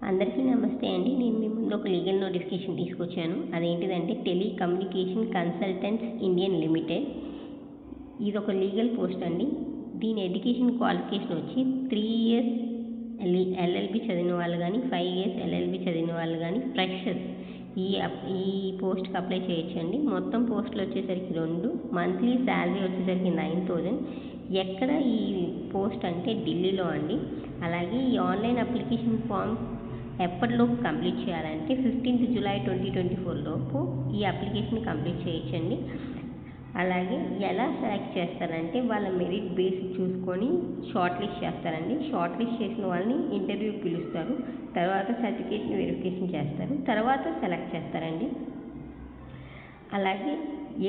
అందరికీ నమస్తే అండి. నేను మీ ముందు ఒక లీగల్ నోటిఫికేషన్ తీసుకొచ్చాను. అదేంటిదంటే టెలికమ్యూనికేషన్ కన్సల్టెంట్స్ ఇండియన్ లిమిటెడ్. ఇది ఒక లీగల్ పోస్ట్ అండి. దీని ఎడ్యుకేషన్ క్వాలిఫికేషన్ వచ్చి 3 ఇయర్స్ ఎల్ఎల్బి చదివిన వాళ్ళు కానీ 5 ఇయర్స్ ఎల్ఎల్బి చదివిన వాళ్ళు కానీ ఫ్రెషర్స్ ఈ పోస్ట్కి అప్లై చేయొచ్చండి. మొత్తం పోస్టులు వచ్చేసరికి 2. మంత్లీ శాలరీ వచ్చేసరికి 9,000. ఎక్కడ ఈ పోస్ట్ అంటే ఢిల్లీలో అండి. అలాగే ఈ ఆన్లైన్ అప్లికేషన్ ఫామ్ ఎప్పటిలోపు కంప్లీట్ చేయాలంటే 15th జూలై 2024 లోపు ఈ అప్లికేషన్ కంప్లీట్ చేయొచ్చండి. అలాగే ఎలా సెలెక్ట్ చేస్తారంటే వాళ్ళ మెరిట్ బేస్ చూసుకొని షార్ట్ లిస్ట్ చేస్తారండి. షార్ట్ లిస్ట్ చేసిన వాళ్ళని ఇంటర్వ్యూకి పిలుస్తారు. తర్వాత సర్టిఫికేషన్ వెరిఫికేషన్ చేస్తారు. తర్వాత సెలెక్ట్ చేస్తారండి. అలాగే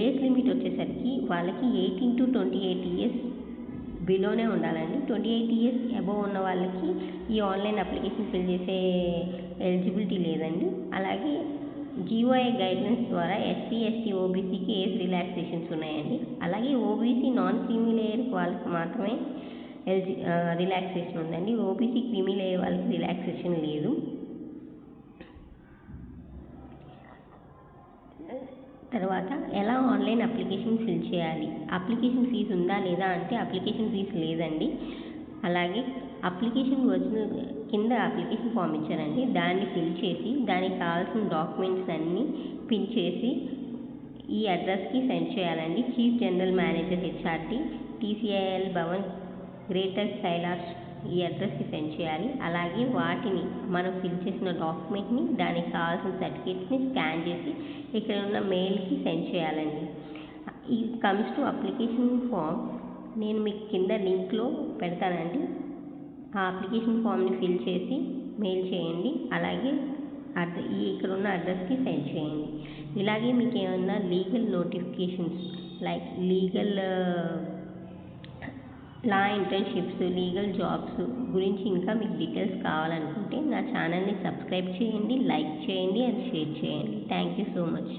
ఏజ్ లిమిట్ వచ్చేసరికి వాళ్ళకి 18 to 28 ఇయర్స్ బిలోనే ఉండాలండి. 28 ఇయర్స్ అబోవ్ ఉన్న వాళ్ళకి ఈ ఆన్లైన్ అప్లికేషన్ ఫిల్ చేసే ఎలిజిబిలిటీ లేదండి. అలాగే జీఓఐ గైడ్లైన్స్ ద్వారా ఎస్సీ, ఎస్టీ, ఓబీసీకి ఏజ్ రిలాక్సేషన్స్ ఉన్నాయండి. అలాగే ఓబీసీ నాన్ క్రీమీ లేయర్ వాళ్ళకి మాత్రమే రిలాక్సేషన్ ఉందండి. ఓబీసీ క్రీమీ లేయర్ వాళ్ళకి రిలాక్సేషన్ లేదు. తర్వాత ఎలా ఆన్లైన్ అప్లికేషన్ ఫిల్ చేయాలి, అప్లికేషన్ ఫీజు ఉందా లేదా అంటే అప్లికేషన్ ఫీజు లేదండి. అలాగే అప్లికేషన్ వచ్చిన కింద అప్లికేషన్ ఫామ్ ఇచ్చారండి. దాన్ని ఫిల్ చేసి దానికి కావాల్సిన డాక్యుమెంట్స్ అన్నీ పిన్ చేసి ఈ అడ్రస్కి సెండ్ చేయాలండి. Chief general manager HRT, TCIL Bhavan, greater Kailash ఈ అడ్రస్కి సెండ్ చేయాలి. అలాగే వాటిని మనం ఫిల్ చేసిన డాక్యుమెంట్ని దానికి కావాల్సిన సర్టిఫికేట్స్ని స్కాన్ చేసి ఇక్కడ ఉన్న మెయిల్కి సెండ్ చేయాలండి. He comes to application form నేను మీకు కింద లింక్లో పెడతానండి. ఆ అప్లికేషన్ ఫామ్ని ఫిల్ చేసి మెయిల్ చేయండి. అలాగే ఇక్కడ ఉన్న అడ్రస్కి సెండ్ చేయండి. ఇలాగే మీకు ఏమన్నా లీగల్ నోటిఫికేషన్స్ లైక్ లీగల్ లా ఇంటర్న్షిప్స్, లీగల్ జాబ్స్ గురించి ఇంకా మీకు డీటెయిల్స్ కావాలనుకుంటే నా ఛానల్ని సబ్స్క్రైబ్ చేయండి, లైక్ చేయండి అండ్ షేర్ చేయండి. Thank you so much.